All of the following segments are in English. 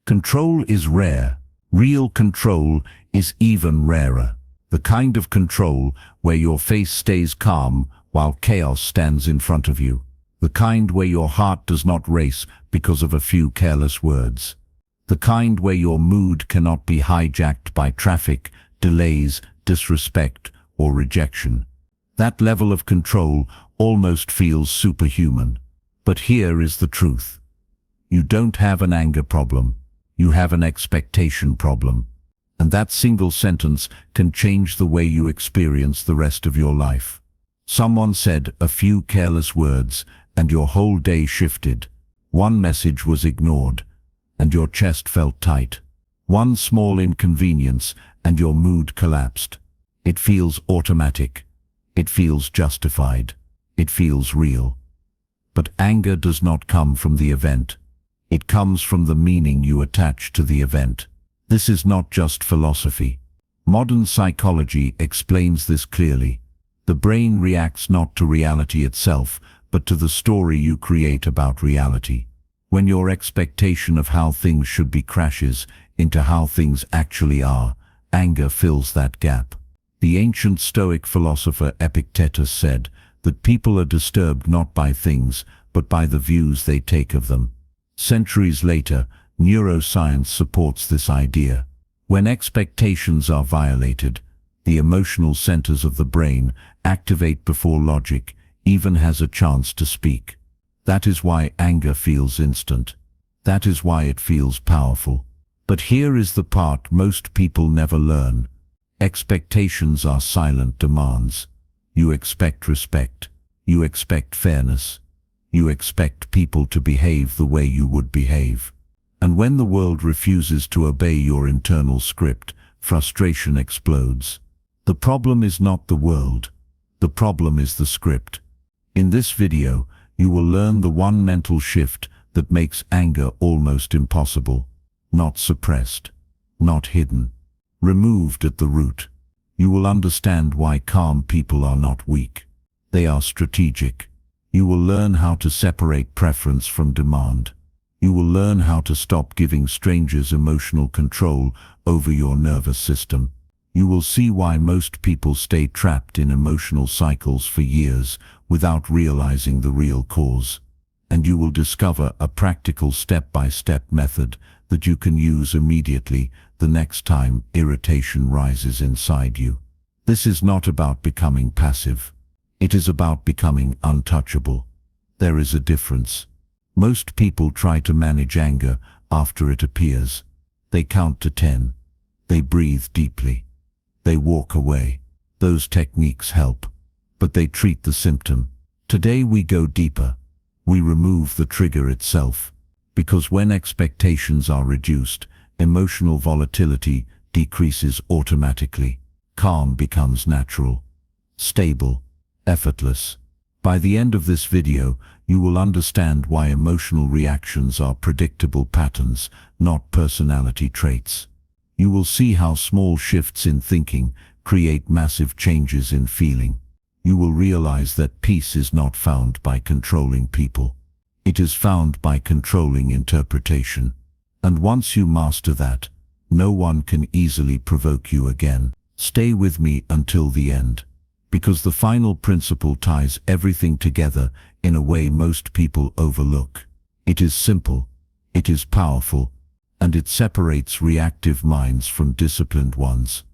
Control is rare. Real control is even rarer. The kind of control where your face stays calm while chaos stands in front of you. The kind where your heart does not race because of a few careless words. The kind where your mood cannot be hijacked by traffic, delays, disrespect, or rejection. That level of control almost feels superhuman. But here is the truth. You don't have an anger problem. You have an expectation problem. And that single sentence can change the way you experience the rest of your life. Someone said a few careless words and your whole day shifted. One message was ignored and your chest felt tight. One small inconvenience and your mood collapsed. It feels automatic. It feels justified. It feels real. But anger does not come from the event. It comes from the meaning you attach to the event. This is not just philosophy. Modern psychology explains this clearly. The brain reacts not to reality itself, but to the story you create about reality. When your expectation of how things should be crashes into how things actually are, anger fills that gap. The ancient Stoic philosopher Epictetus said that people are disturbed not by things, but by the views they take of them. Centuries later, neuroscience supports this idea. When expectations are violated, the emotional centers of the brain activate before logic even has a chance to speak. That is why anger feels instant. That is why it feels powerful. But here is the part most people never learn. Expectations are silent demands. You expect respect. You expect fairness. You expect people to behave the way you would behave. And when the world refuses to obey your internal script, frustration explodes. The problem is not the world. The problem is the script. In this video, you will learn the one mental shift that makes anger almost impossible. Not suppressed. Not hidden. Removed at the root. You will understand why calm people are not weak. They are strategic. You will learn how to separate preference from demand. You will learn how to stop giving strangers emotional control over your nervous system. You will see why most people stay trapped in emotional cycles for years without realizing the real cause. And you will discover a practical step-by-step method that you can use immediately the next time irritation rises inside you. This is not about becoming passive. It is about becoming untouchable. There is a difference. Most people try to manage anger after it appears. They count to 10. They breathe deeply. They walk away. Those techniques help, but they treat the symptom. Today we go deeper. We remove the trigger itself, because when expectations are reduced, emotional volatility decreases automatically. Calm becomes natural, stable, effortless. By the end of this video, you will understand why emotional reactions are predictable patterns, not personality traits. You will see how small shifts in thinking create massive changes in feeling. You will realize that peace is not found by controlling people. It is found by controlling interpretation. And once you master that, no one can easily provoke you again. Stay with me until the end, because the final principle ties everything together in a way most people overlook. It is simple, it is powerful, and it separates reactive minds from disciplined ones.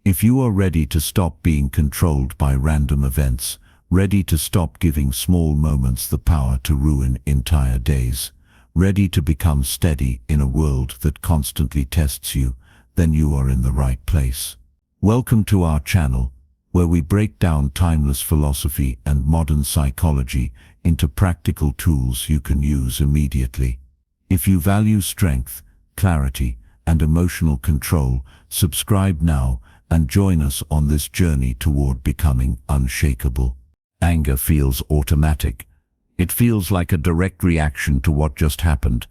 If you are ready to stop being controlled by random events, ready to stop giving small moments the power to ruin entire days, ready to become steady in a world that constantly tests you, then you are in the right place. Welcome to our channel, where we break down timeless philosophy and modern psychology into practical tools you can use immediately. If you value strength, clarity, and emotional control, subscribe now and join us on this journey toward becoming unshakable. Anger feels automatic. It feels like a direct reaction to what just happened.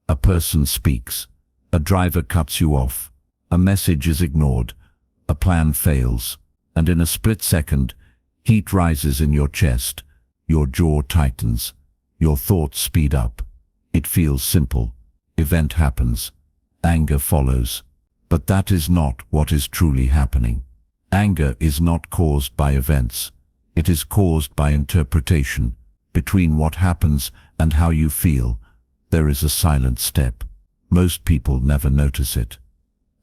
A person speaks. A driver cuts you off. A message is ignored. A plan fails. And in a split second, heat rises in your chest. Your jaw tightens. Your thoughts speed up. It feels simple. Event happens. Anger follows. But that is not what is truly happening. Anger is not caused by events. It is caused by interpretation. Between what happens and how you feel, there is a silent step. Most people never notice it.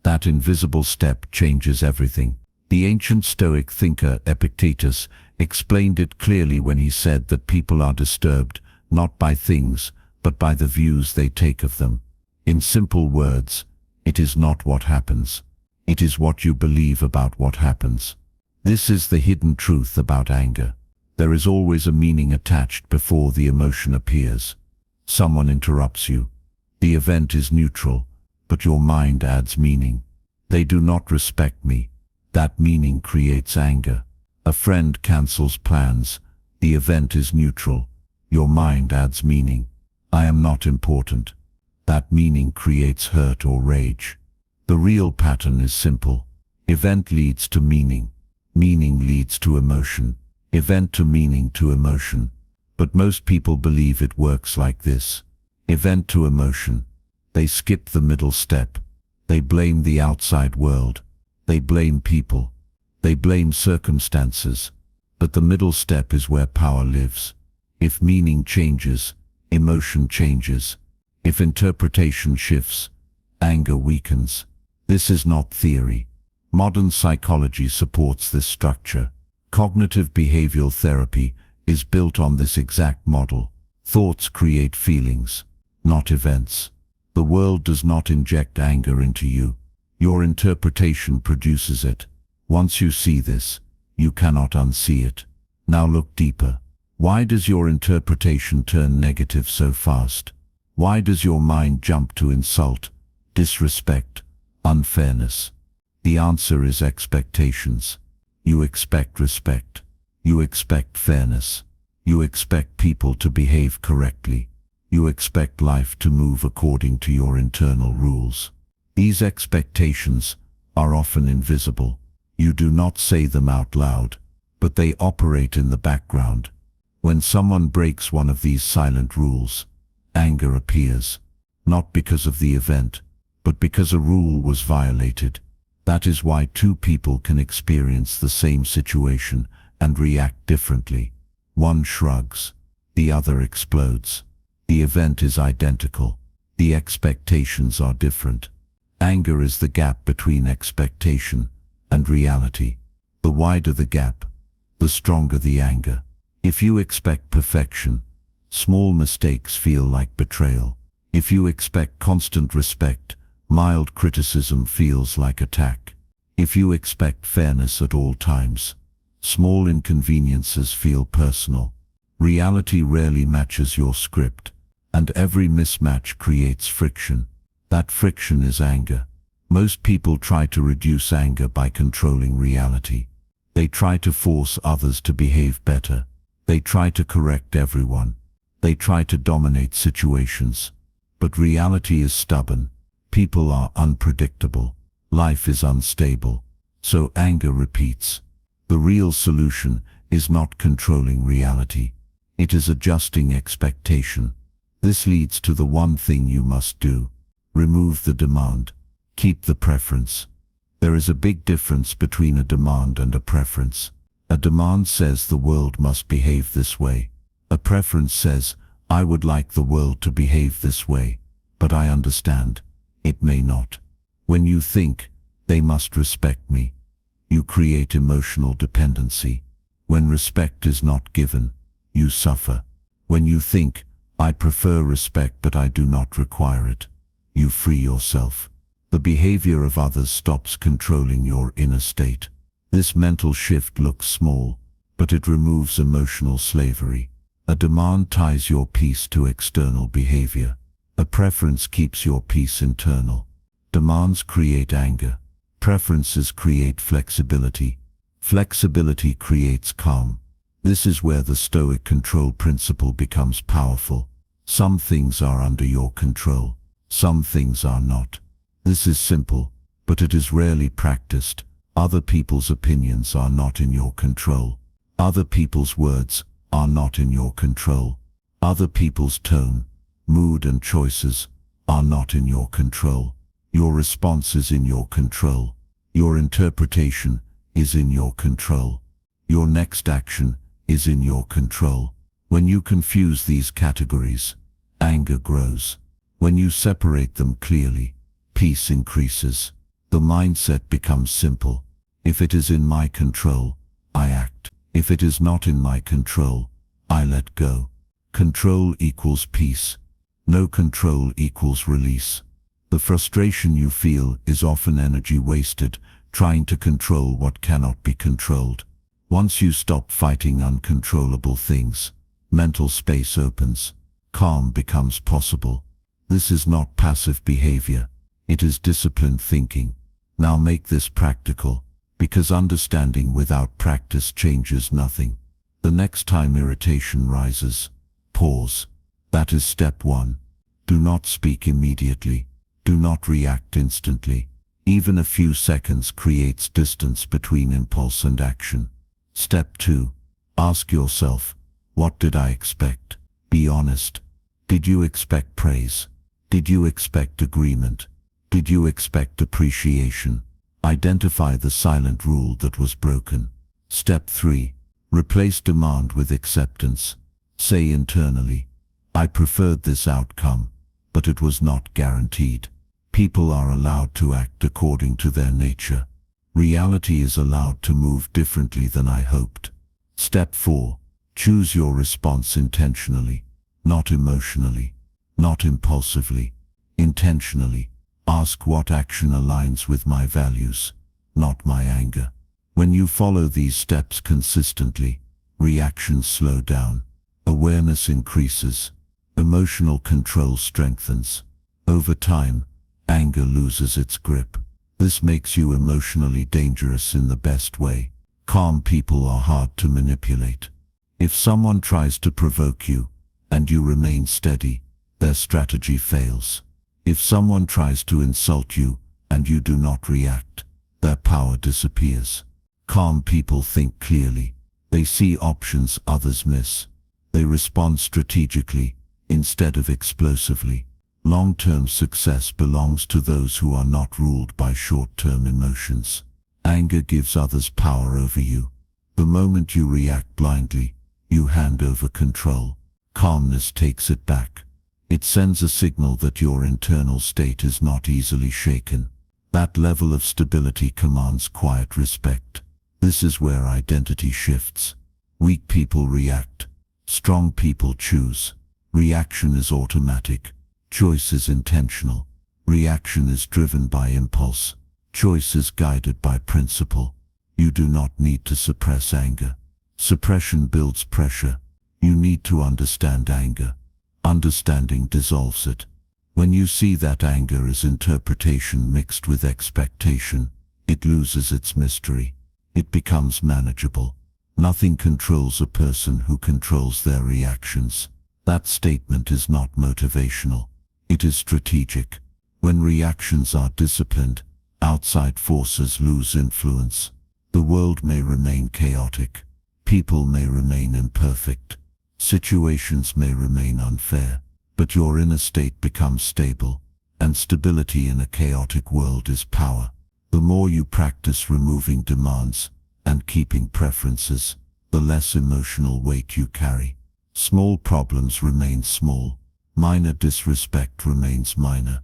That invisible step changes everything. The ancient Stoic thinker Epictetus explained it clearly when he said that people are disturbed not by things, but by the views they take of them. In simple words, it is not what happens. It is what you believe about what happens. This is the hidden truth about anger. There is always a meaning attached before the emotion appears. Someone interrupts you. The event is neutral, but your mind adds meaning. They do not respect me. That meaning creates anger. A friend cancels plans. The event is neutral. Your mind adds meaning. I am not important. That meaning creates hurt or rage. The real pattern is simple. Event leads to meaning. Meaning leads to emotion. Event to meaning to emotion. But most people believe it works like this. Event to emotion. They skip the middle step. They blame the outside world. They blame people. They blame circumstances. But the middle step is where power lives. If meaning changes, emotion changes. If interpretation shifts, anger weakens. This is not theory. Modern psychology supports this structure. Cognitive behavioral therapy is built on this exact model. Thoughts create feelings, not events. The world does not inject anger into you. Your interpretation produces it. Once you see this, you cannot unsee it. Now look deeper. Why does your interpretation turn negative so fast? Why does your mind jump to insult, disrespect, unfairness? The answer is expectations. You expect respect. You expect fairness. You expect people to behave correctly. You expect life to move according to your internal rules. These expectations are often invisible. You do not say them out loud, but they operate in the background. When someone breaks one of these silent rules, anger appears, not because of the event, but because a rule was violated. That is why two people can experience the same situation and react differently. One shrugs, the other explodes. The event is identical. The expectations are different. Anger is the gap between expectation and reality. The wider the gap, the stronger the anger. If you expect perfection, small mistakes feel like betrayal. If you expect constant respect, mild criticism feels like attack. If you expect fairness at all times, small inconveniences feel personal. Reality rarely matches your script, and every mismatch creates friction. That friction is anger. Most people try to reduce anger by controlling reality. They try to force others to behave better. They try to correct everyone. They try to dominate situations. But reality is stubborn. People are unpredictable. Life is unstable. So anger repeats. The real solution is not controlling reality. It is adjusting expectation. This leads to the one thing you must do. Remove the demand. Keep the preference. There is a big difference between a demand and a preference. A demand says the world must behave this way. A preference says, I would like the world to behave this way, but I understand it may not. When you think, they must respect me, you create emotional dependency. When respect is not given, you suffer. When you think, I prefer respect but I do not require it, you free yourself. The behavior of others stops controlling your inner state. This mental shift looks small, but it removes emotional slavery. A demand ties your peace to external behavior. A preference keeps your peace internal. Demands create anger. Preferences create flexibility. Flexibility creates calm. This is where the Stoic control principle becomes powerful. Some things are under your control. Some things are not. This is simple, but it is rarely practiced. Other people's opinions are not in your control. Other people's words are not in your control. Other people's tone, mood and choices are not in your control. Your response is in your control. Your interpretation is in your control. Your next action is in your control. When you confuse these categories, anger grows. When you separate them clearly, peace increases. The mindset becomes simple. If it is in my control, I act. If it is not in my control, I let go. Control equals peace. No control equals release. The frustration you feel is often energy wasted trying to control what cannot be controlled. Once you stop fighting uncontrollable things, mental space opens. Calm becomes possible. This is not passive behavior. It is disciplined thinking. Now make this practical, because understanding without practice changes nothing. The next time irritation rises, pause. That is step 1. Do not speak immediately. Do not react instantly. Even a few seconds creates distance between impulse and action. Step 2. Ask yourself, what did I expect? Be honest. Did you expect praise? Did you expect agreement? Did you expect appreciation? Identify the silent rule that was broken. Step 3. Replace demand with acceptance. Say internally, I preferred this outcome, but it was not guaranteed. People are allowed to act according to their nature. Reality is allowed to move differently than I hoped. Step 4. Choose your response intentionally, not emotionally, not impulsively, intentionally. Ask what action aligns with my values, not my anger. When you follow these steps consistently, reactions slow down, awareness increases, emotional control strengthens. Over time, anger loses its grip. This makes you emotionally dangerous in the best way. Calm people are hard to manipulate. If someone tries to provoke you, and you remain steady, their strategy fails. If someone tries to insult you, and you do not react, their power disappears. Calm people think clearly. They see options others miss. They respond strategically, instead of explosively. Long-term success belongs to those who are not ruled by short-term emotions. Anger gives others power over you. The moment you react blindly, you hand over control. Calmness takes it back. It sends a signal that your internal state is not easily shaken. That level of stability commands quiet respect. This is where identity shifts. Weak people react. Strong people choose. Reaction is automatic. Choice is intentional. Reaction is driven by impulse. Choice is guided by principle. You do not need to suppress anger. Suppression builds pressure. You need to understand anger. Understanding dissolves it. When you see that anger is interpretation mixed with expectation, it loses its mystery. It becomes manageable. Nothing controls a person who controls their reactions. That statement is not motivational. It is strategic. When reactions are disciplined, outside forces lose influence. The world may remain chaotic. People may remain imperfect. Situations may remain unfair. But your inner state becomes stable. And stability in a chaotic world is power. The more you practice removing demands and keeping preferences, the less emotional weight you carry. Small problems remain small. Minor disrespect remains minor.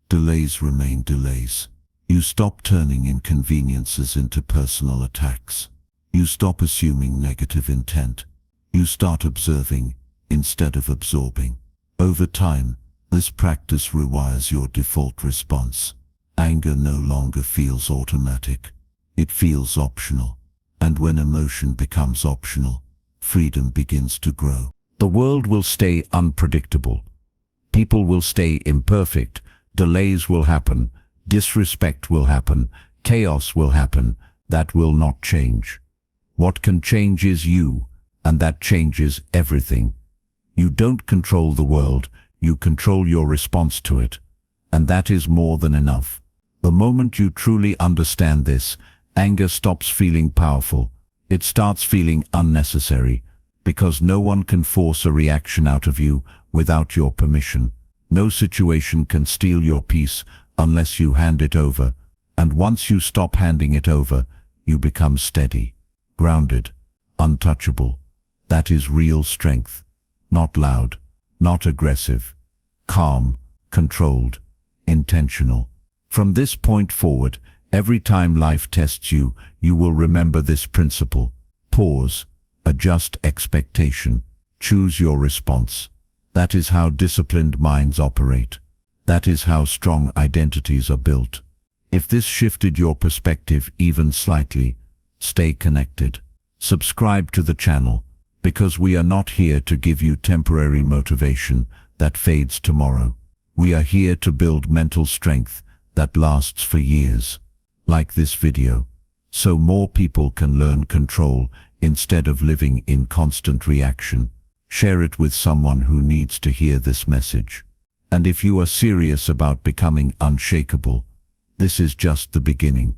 Delays remain delays. You stop turning inconveniences into personal attacks. You stop assuming negative intent. You start observing instead of absorbing. Over time, this practice rewires your default response. Anger no longer feels automatic. It feels optional. And when emotion becomes optional, freedom begins to grow. The world will stay unpredictable. People will stay imperfect. Delays will happen. Disrespect will happen. Chaos will happen. That will not change. What can change is you, and that changes everything. You don't control the world, you control your response to it. And that is more than enough. The moment you truly understand this, anger stops feeling powerful. It starts feeling unnecessary, because no one can force a reaction out of you without your permission. No situation can steal your peace unless you hand it over, and once you stop handing it over, you become steady, grounded, untouchable. That is real strength. Not loud, not aggressive, calm, controlled, intentional. From this point forward, every time life tests you, you will remember this principle. Pause, adjust expectation, choose your response. That is how disciplined minds operate. That is how strong identities are built. If this shifted your perspective even slightly, stay connected. Subscribe to the channel, because we are not here to give you temporary motivation that fades tomorrow. We are here to build mental strength that lasts for years. Like this video, so more people can learn control instead of living in constant reaction. Share it with someone who needs to hear this message. And if you are serious about becoming unshakable, this is just the beginning.